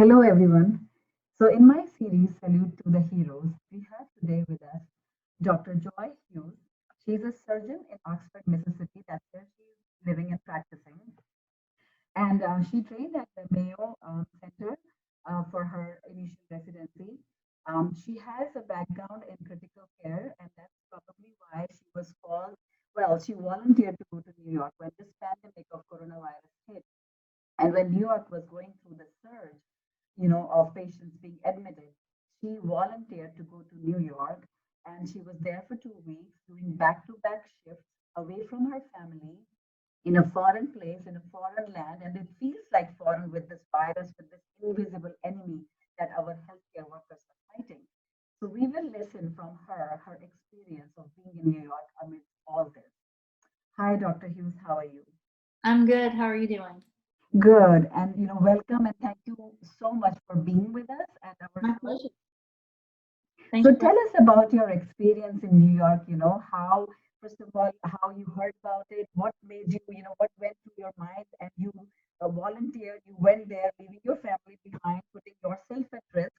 Hello, everyone. So, in my series, Salute to the Heroes, we have today with us Dr. Joy Hughes. She's a surgeon in Oxford, Mississippi. That's where she's living and practicing. And she trained at the Mayo Center for her initial residency. She has a background in critical care, and that's probably why she was called. Well, she volunteered to go to New York when this pandemic of coronavirus hit. And when New York was going through the surge, of patients being admitted, she volunteered to go to New York and she was there for 2 weeks doing back to back shifts away from her family in a foreign place, in a foreign land. And it feels like foreign with this virus, with this invisible enemy that our healthcare workers are fighting. So we will listen from her, her experience of being in New York amidst all this. Hi, Dr. Hughes, how are you? I'm good. How are you doing? Good. And welcome and thank you so much for being with us at our My show. pleasure. Thank So you for. tell us about your experience in New York, how, first of all, how you heard about it, what made you, what went through your mind, and you volunteered, you went there, leaving your family behind, putting yourself at risk,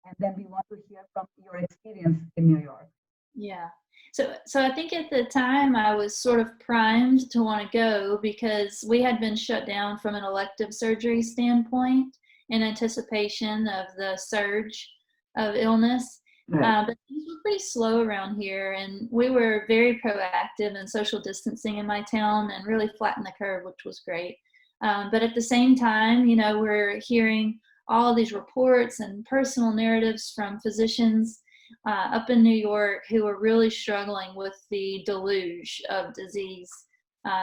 and then we want to hear from your experience in New York. Yeah. So I think at the time I was sort of primed to want to go because we had been shut down from an elective surgery standpoint in anticipation of the surge of illness. Right. But things were pretty slow around here, and we were very proactive in social distancing in my town and really flattened the curve, which was great. But at the same time, we're hearing all these reports and personal narratives from physicians up in New York who were really struggling with the deluge of disease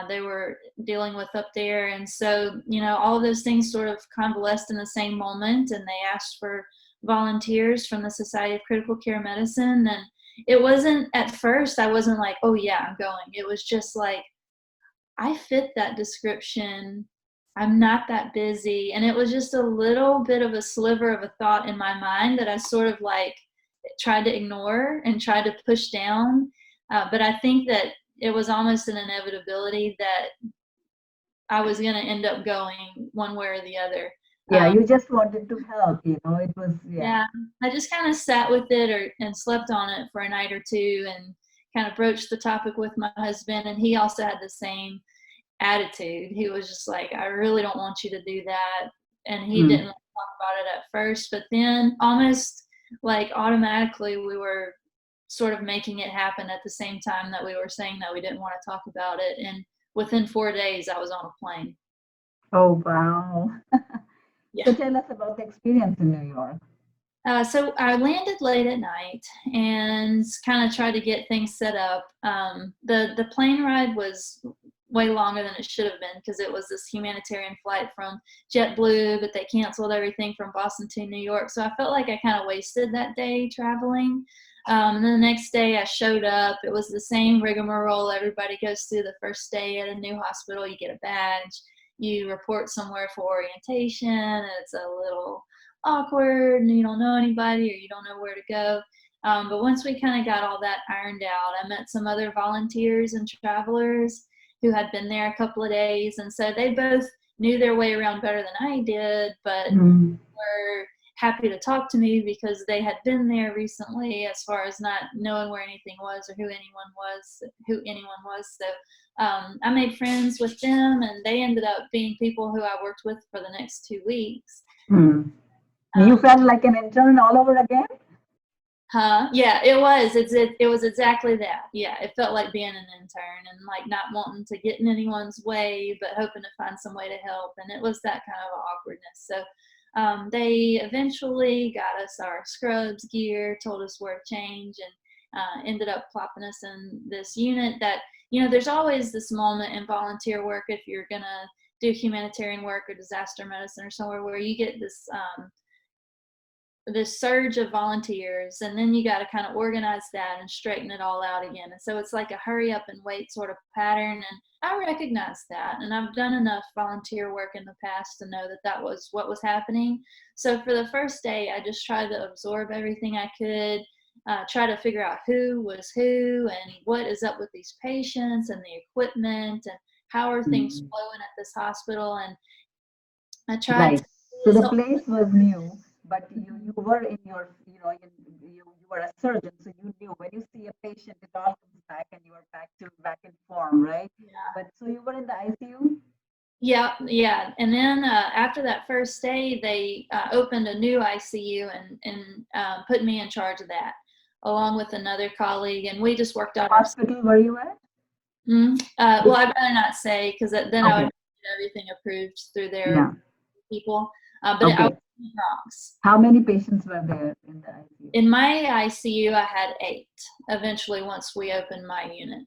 they were dealing with up there. And so, all of those things sort of convalesced in the same moment, and they asked for volunteers from the Society of Critical Care Medicine. And it wasn't, at first, I wasn't like, oh, yeah, I'm going. It was just like, I fit that description. I'm not that busy. And it was just a little bit of a sliver of a thought in my mind that I sort of like tried to ignore and tried to push down. But I think that it was almost an inevitability that I was going to end up going one way or the other. Yeah, Um, you just wanted to help, it was, yeah. yeah, I just kind of sat with it and slept on it for a night or two and kind of broached the topic with my husband. And he also had the same attitude. He was just like, I really don't want you to do that. And he Mm. didn't talk about it at first, but then almost like automatically we were sort of making it happen at the same time that we were saying that we didn't want to talk about it. And within 4 days, I was on a plane. Oh, wow. Yeah. So tell us about the experience in New York. So I landed late at night and kind of tried to get things set up. The plane ride was way longer than it should have been because it was this humanitarian flight from JetBlue, but they canceled everything from Boston to New York. So I felt like I kind of wasted that day traveling. And then the next day I showed up. It was the same rigmarole everybody goes through the first day at a new hospital. You get a badge, you report somewhere for orientation, and it's a little awkward and you don't know anybody or you don't know where to go. But once we kind of got all that ironed out, I met some other volunteers and travelers who had been there a couple of days. And so they both knew their way around better than I did, but Mm. were happy to talk to me because they had been there recently as far as not knowing where anything was or who anyone was. So I made friends with them and they ended up being people who I worked with for the next 2 weeks. Mm. You Um, felt like an intern all over again? Huh? Yeah, it was. It was exactly that. Yeah, it felt like being an intern and like not wanting to get in anyone's way, but hoping to find some way to help. And it was that kind of awkwardness. So they eventually got us our scrubs gear, told us where to change, and ended up plopping us in this unit that, there's always this moment in volunteer work if you're going to do humanitarian work or disaster medicine or somewhere where you get this surge of volunteers and then you got to kind of organize that and straighten it all out again. And so it's like a hurry up and wait sort of pattern, and I recognize that, and I've done enough volunteer work in the past to know that that was what was happening. So for the first day I just tried to absorb everything I could, try to figure out who was who and what is up with these patients and the equipment and how are things Mm. flowing at this hospital. And I tried Right. to So It's the helpful. place was new, but you Mhm. were in your, you were a surgeon, so you knew when you see a patient, it all comes back, and you are back in form, right? Yeah. But so you were in the ICU. Yeah, yeah. And then after that first day, they opened a new ICU and put me in charge of that, along with another colleague, and we just worked Which out our. hospital were you at? Well, Which, I'd rather not say because then I okay, would get everything approved through their yeah, people. But I was okay. in the Bronx. How many patients were there in the ICU? In my ICU, I had 8. Eventually, once we opened my unit.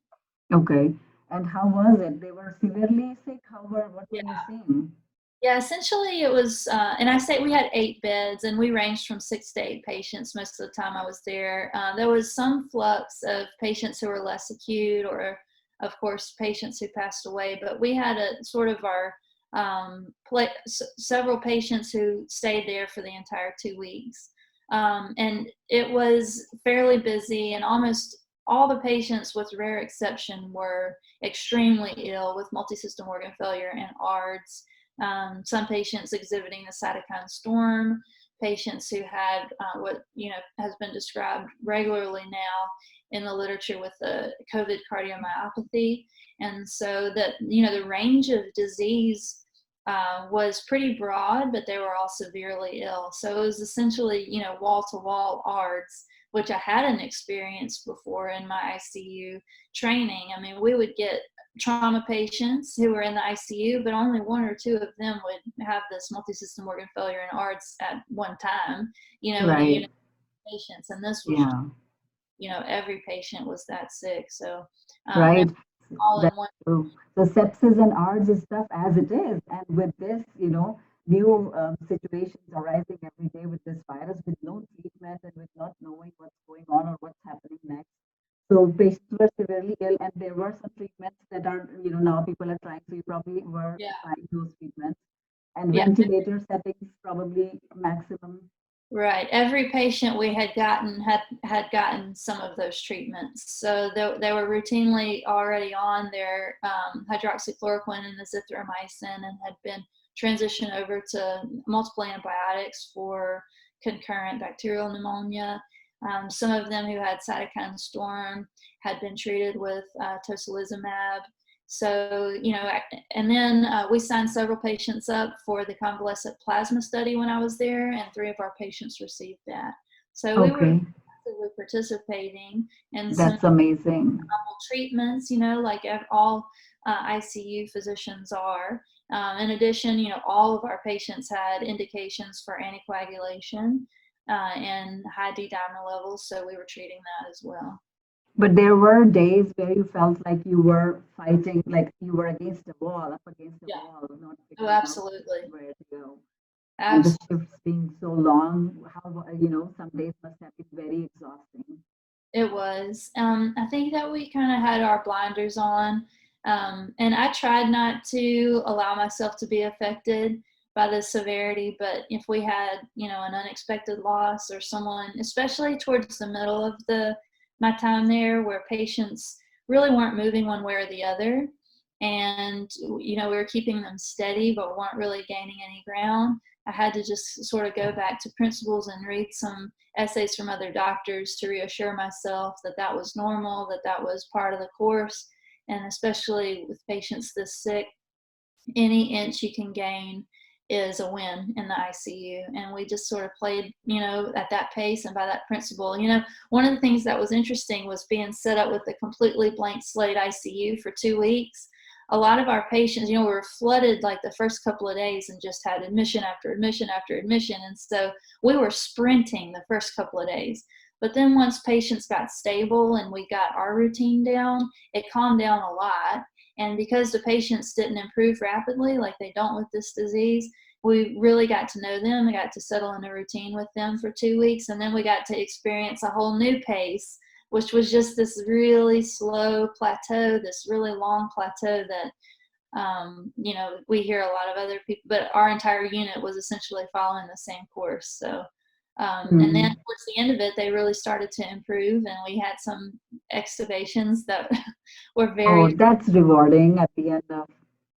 Okay. And how was it? They were severely sick. What were Yeah. you seeing? Yeah, essentially it was, and I say we had 8 beds, and we ranged from 6 to 8 patients most of the time I was there. There was some flux of patients who were less acute, or, of course, patients who passed away. But we had a sort of our several patients who stayed there for the entire 2 weeks, and it was fairly busy, and almost all the patients, with rare exception, were extremely ill with multisystem organ failure and ARDS. Some patients exhibiting the cytokine storm, patients who had what has been described regularly now in the literature with the COVID cardiomyopathy. And so that the range of disease was pretty broad, but they were all severely ill. So it was essentially wall to wall ARDS, which I hadn't experienced before in my ICU training. I mean, we would get trauma patients who were in the ICU, but only 1 or 2 of them would have this multisystem organ failure and ARDS at one time, in a Right. unit of patients. And this was, Yeah. every patient was that sick. So, and Right. all That's in one. true. So sepsis and ARDS is tough as it is, and with this, new situations arising every day with this virus, with no treatment and with not knowing what's going on or what's happening next. So patients were severely ill, and there were some treatments that are, now people are trying. So you probably were Yeah. trying those treatments, and Yeah. ventilator settings probably maximum. Right. Every patient we had gotten had gotten some of those treatments. So they were routinely already on their hydroxychloroquine and azithromycin, and had been transitioned over to multiple antibiotics for concurrent bacterial pneumonia. Some of them who had cytokine storm had been treated with tocilizumab. So, and then we signed several patients up for the convalescent plasma study when I was there, and 3 of our patients received that. So we were Okay, actively participating in some that's amazing. novel treatments, like all ICU physicians are. In addition, all of our patients had indications for anticoagulation and high D-dimer levels, so we were treating that as well. But there were days where you felt like you were fighting, like you were against a wall, up against a Yeah. wall, not Oh, figuring out absolutely. where to go. And the Absolutely. shifts being so long, some days must have been very exhausting. It was. I think that we kind of had our blinders on, and I tried not to allow myself to be affected by the severity. But if we had, an unexpected loss, or someone, especially towards the middle of the my time there, where patients really weren't moving one way or the other, and we were keeping them steady but weren't really gaining any ground, I had to just sort of go back to principles and read some essays from other doctors to reassure myself that that was normal, that that was part of the course. And especially with patients this sick, any inch you can gain is a win in the ICU. And we just sort of played, at that pace and by that principle. One of the things that was interesting was being set up with a completely blank slate ICU for 2 weeks. A lot of our patients, were flooded like the first couple of days and just had admission after admission after admission. And so we were sprinting the first couple of days. But then once patients got stable and we got our routine down, it calmed down a lot. And because the patients didn't improve rapidly, like they don't with this disease, we really got to know them. We got to settle in a routine with them for 2 weeks. And then we got to experience a whole new pace, which was just this really slow plateau, this really long plateau that, we hear a lot of other people, but our entire unit was essentially following the same course. So, and then Mm. towards the end of it, they really started to improve, and we had some extubations that were Oh, very. that's rewarding at the end of.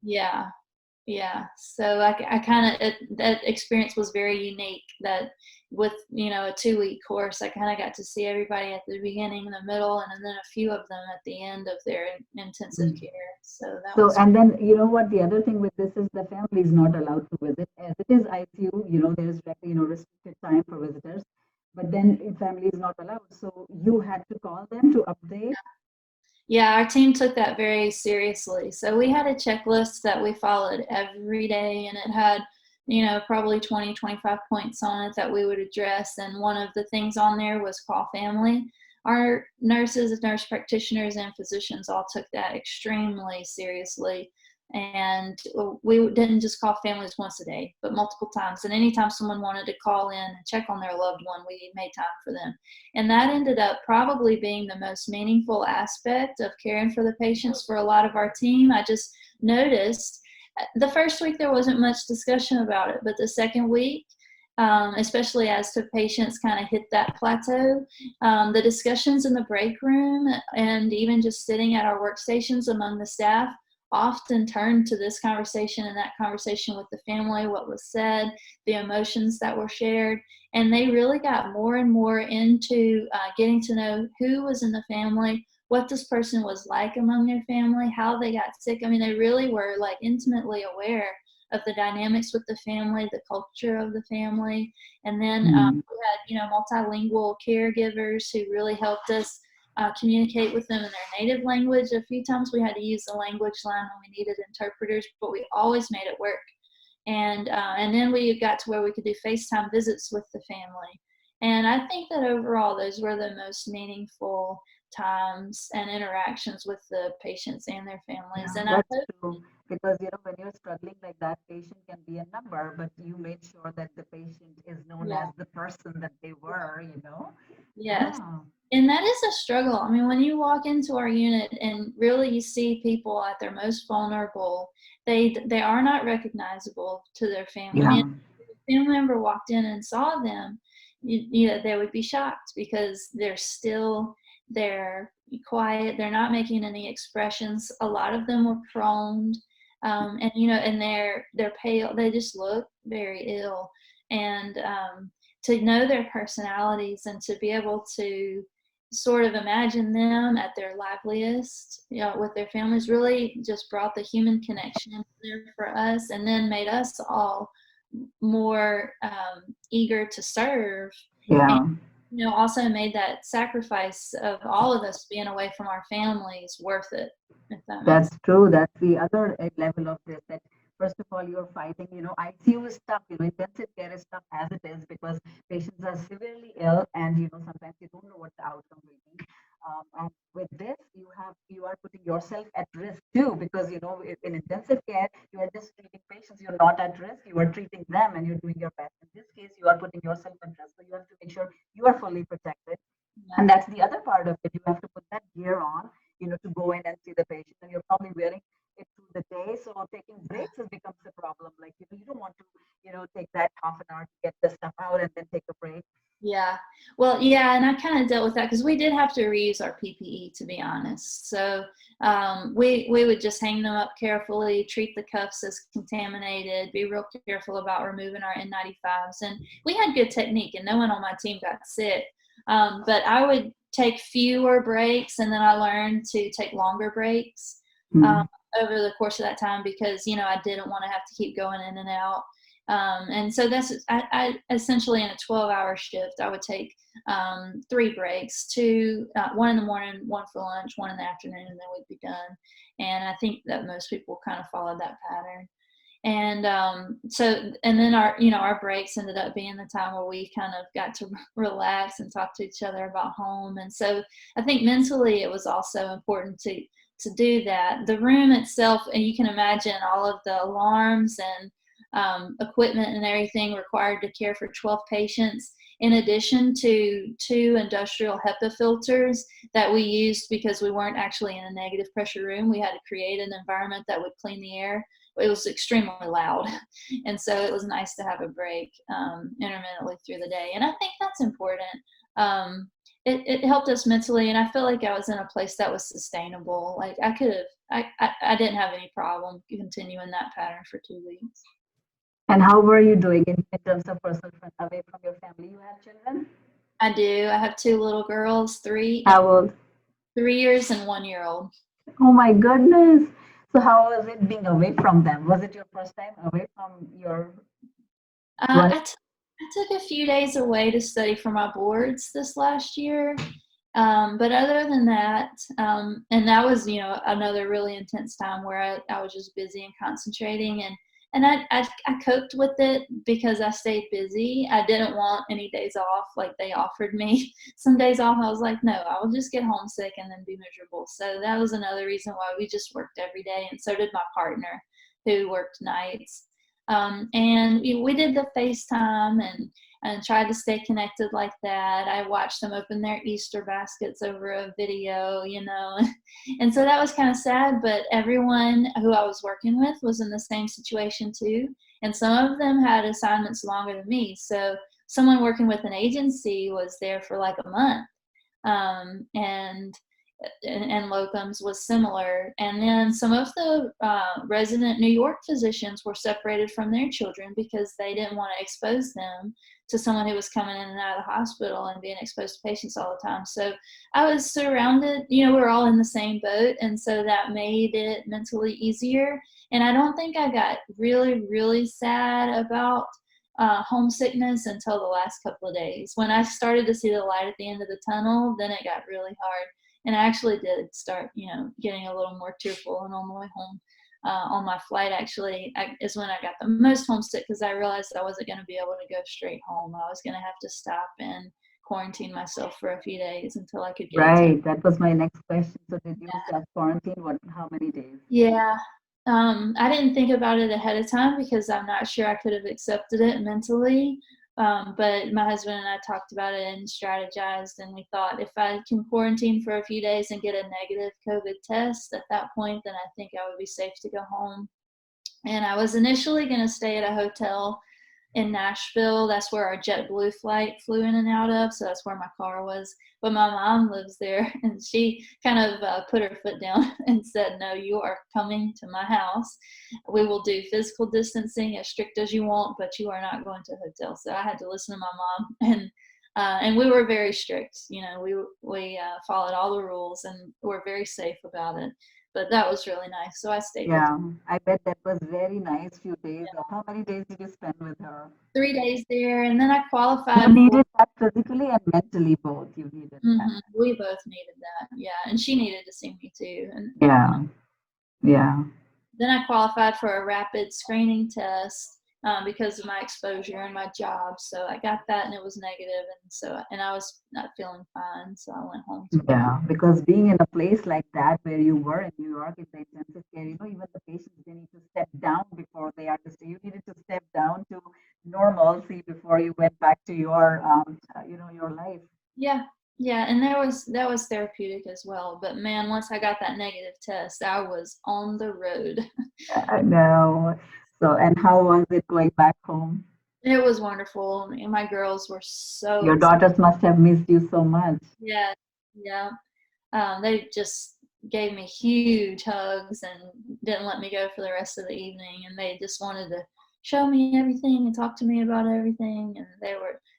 Yeah. Yeah. So I kind of, that experience was very unique, that with, a 2-week course, I kind of got to see everybody at the beginning, the middle, and then a few of them at the end of their intensive Mm. care. So that So, was, and then you know what? The other thing with this is the family is not allowed to visit. As it is ICU, there's restricted time for visitors. But then family is not allowed. So you had to call them to update. yeah, our team took that very seriously. So we had a checklist that we followed every day, and it had, probably 20, 25 points on it that we would address. And one of the things on there was call family. Our nurses, nurse practitioners, and physicians all took that extremely seriously. And we didn't just call families once a day, but multiple times. And anytime someone wanted to call in and check on their loved one, we made time for them. And that ended up probably being the most meaningful aspect of caring for the patients for a lot of our team. I just noticed the first week there wasn't much discussion about it, but the second week, especially as the patients kind of hit that plateau, the discussions in the break room and even just sitting at our workstations among the staff often turned to this conversation and that conversation with the family, what was said, the emotions that were shared. And they really got more and more into getting to know who was in the family, what this person was like among their family, how they got sick. I mean, they really were like intimately aware of the dynamics with the family, the culture of the family. And then Mm. we had, multilingual caregivers who really helped us communicate with them in their native language. A few times we had to use the language line when we needed interpreters, but we always made it work. And then we got to where we could do FaceTime visits with the family. And I think that overall, those were the most meaningful times and interactions with the patients and their families. Yeah, And I that's hope, true. Because when you're struggling like that, patient can be a number, but you made sure that the patient is known yeah, as the person that they were. yes. Yeah. And that is a struggle. I mean, when you walk into our unit and really you see people at their most vulnerable, they are not recognizable to their family. I mean, Yeah. if a family member walked in and saw them, they would be shocked because they're quiet. They're not making any expressions. A lot of them were prone, and they're pale. They just look very ill, and to know their personalities and to be able to sort of imagine them at their liveliest, with their families, really just brought the human connection there for us, and then made us all more eager to serve, and Yeah. also made that sacrifice of all of us being away from our families worth it, if that makes That's true. That's the other level of this. That first of all, you're fighting. ICU is tough. Intensive care is tough as it is because patients are severely ill, and sometimes you don't know what the outcome will be. And with this, you are putting yourself at risk too, because in intensive care, you are just treating patients. You're not at risk. You are treating them, and you're doing your best. In this case, you are putting yourself at risk. So you have to make sure you are fully protected. sense. And that's the other part of it. You have to put that gear on, to go in and see the patient. And you're probably wearing it through the day. So taking breaks has becomes a problem. Like, you don't want to, take that half an hour to get the stuff out and then take a break. Yeah. Well, yeah, and I kind of dealt with that because we did have to reuse our PPE, to be honest. So we would just hang them up carefully, treat the cuffs as contaminated, be real careful about removing our N95s, and we had good technique, and no one on my team got sick. But I would take fewer breaks, and then I learned to take longer breaks um, Hmm. over the course of that time because I didn't want to have to keep going in and out. And so I essentially in a 12-hour shift, I would take 3 breaks, one in the morning, one for lunch, one in the afternoon, and then we'd be done. And I think that most people kind of followed that pattern. And and then our breaks ended up being the time where we kind of got to relax and talk to each other about home. And so I think mentally it was also important to do that. The room itself, and you can imagine all of the alarms and equipment and everything required to care for 12 patients, in addition to 2 industrial HEPA filters that we used because we weren't actually in a negative pressure room. We had to create an environment that would clean the air. It was extremely loud. And so it was nice to have a break intermittently through the day. And I think that's important. it helped us mentally, and I feel like I was in a place that was sustainable. Like I could have, I didn't have any problem continuing that pattern for 2 weeks. And how were you doing in terms of personal friends away from your family? You have children? I do. I have two little girls, How old? 3 years and 1 year old. Oh my goodness. So how was it being away from them? Was it your first time away from your Uh, wife? I, t- I took a few days away to study for my boards this last year. But other than that, and that was, another really intense time where I was just busy and concentrating, and I coped with it because I stayed busy. I didn't want any days off. Like they offered me some days off. I was like, no, I will just get homesick and then be miserable. So that was another reason why we just worked every day. And so did my partner who worked nights. And we did the FaceTime and tried to stay connected like that. I watched them open their Easter baskets over a video. And so that was kind of sad, but everyone who I was working with was in the same situation too. And some of them had assignments longer than me. So someone working with an agency was there for like a month. And locums was similar. And then some of the resident New York physicians were separated from their children because they didn't want to expose them to someone who was coming in and out of the hospital and being exposed to patients all the time. So I was surrounded, we're all in the same boat. And so that made it mentally easier. And I don't think I got really, really sad about homesickness until the last couple of days. When I started to see the light at the end of the tunnel, then it got really hard. And I actually did start, getting a little more tearful. And on the way home, on my flight, actually, is when I got the most homesick because I realized I wasn't going to be able to go straight home. I was going to have to stop and quarantine myself for a few days until I could get a temp. Right. That was my next question. So did you self quarantine? How many days? Yeah. I didn't think about it ahead of time because I'm not sure I could have accepted it mentally. But my husband and I talked about it and strategized, and we thought if I can quarantine for a few days and get a negative COVID test at that point, then I think I would be safe to go home. And I was initially going to stay at a hotel in Nashville. That's where our JetBlue flight flew in and out of. So that's where my car was. But my mom lives there, and she kind of put her foot down and said, "No, you are coming to my house. We will do physical distancing as strict as you want, but you are not going to a hotel." So I had to listen to my mom, and we were very strict. We followed all the rules and were very safe about it. But that was really nice. So I stayed with her. Yeah, I bet that was very nice few days. How many days did you spend with her? 3 days there, and then I You qualified for. needed that physically and mentally both. You needed that. We both needed that, yeah, and she needed to see me too, and Yeah, yeah. then I qualified for a rapid screening test because of my exposure and my job. So I got that, and it was negative, and I was not feeling fine, so I went home to recover. Yeah, because being in a place like that where you were in New York in the intensive care, even the patients, they need to step down before they are to stay. You needed to step down to normalcy before you went back to your, your life. Yeah, yeah, and that was therapeutic as well. But man, once I got that negative test, I was on the road. I know. So, and how was it going back home? It was wonderful, and my girls were so Your excited. daughters must have missed you so much. Yeah, yeah. They just gave me huge hugs and didn't let me go for the rest of the evening. And they just wanted to show me everything and talk to me about everything. And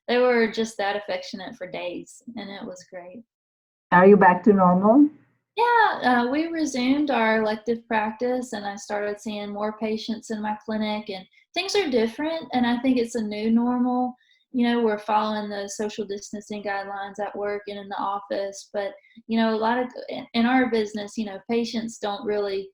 they were just that affectionate for days, and it was great. Are you back to normal? Yeah, we resumed our elective practice, and I started seeing more patients in my clinic, and things are different. And I think it's a new normal. We're following the social distancing guidelines at work and in the office, but a lot of in our business, patients don't really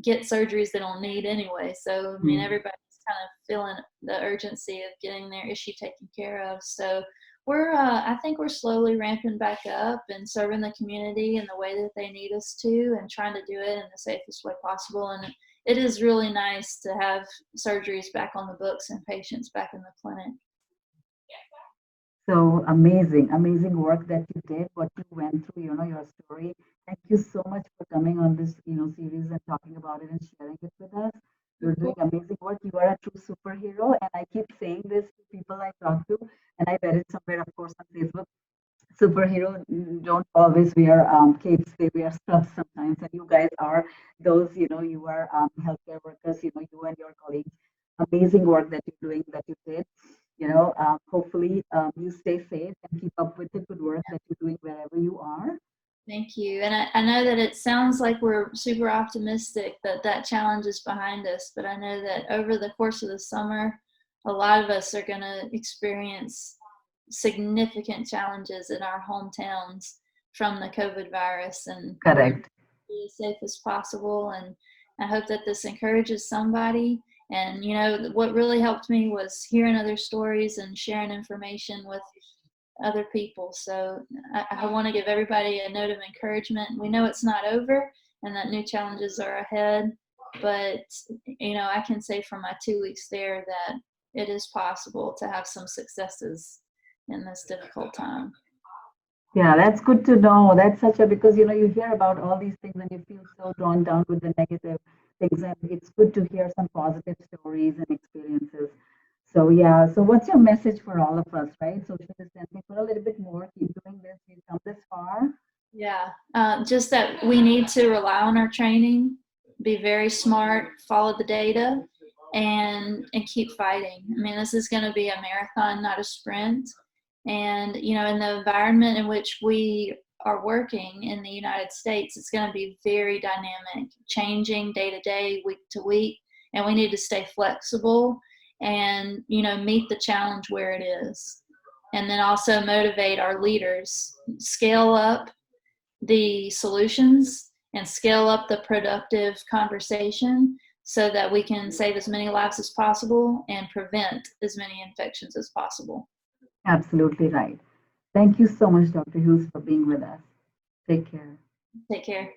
get surgeries they don't need anyway. So I mean, Hmm. everybody's kind of feeling the urgency of getting their issue taken care of. So I think we're slowly ramping back up and serving the community in the way that they need us to, and trying to do it in the safest way possible. And it is really nice to have surgeries back on the books and patients back in the clinic. So amazing, amazing work that you did, what you went through, your story. Thank you so much for coming on this, series and talking about it and sharing it with us. You're Of doing amazing work. You are a true superhero. And I keep saying this to people I talk to, and I read it somewhere, of course, on Facebook. superhero don't always wear capes; they wear scrubs sometimes. And you guys are those, you are healthcare workers. You and your colleagues, amazing work that you're doing, that you did. Hopefully you stay safe and keep up with the good work that you're doing wherever you are. Thank you. And I know that it sounds like we're super optimistic that that challenge is behind us, but I know that over the course of the summer, a lot of us are going to experience significant challenges in our hometowns from the COVID virus, and we're Correct. be as safe as possible. And I hope that this encourages somebody. And, what really helped me was hearing other stories and sharing information with other people. So I want to give everybody a note of encouragement. We know it's not over and that new challenges are ahead, but I can say from my 2 weeks there that it is possible to have some successes in this difficult time. Yeah, that's good to know. That's such a, because you hear about all these things and you feel so drawn down with the negative things, and it's good to hear some positive stories and experiences. So yeah, so what's your message for all of us, right? Social distancing for a little bit more. Keep doing this. We've come this far. Yeah, just that we need to rely on our training, be very smart, follow the data, and keep fighting. I mean, this is going to be a marathon, not a sprint. And in the environment in which we are working in the United States, it's going to be very dynamic, changing day to day, week to week, and we need to stay flexible and meet the challenge where it is. And then also motivate our leaders, scale up the solutions and scale up the productive conversation so that we can save as many lives as possible and prevent as many infections as possible. Absolutely right. Thank you so much, Dr. Hughes, for being with us. Take care. Take care.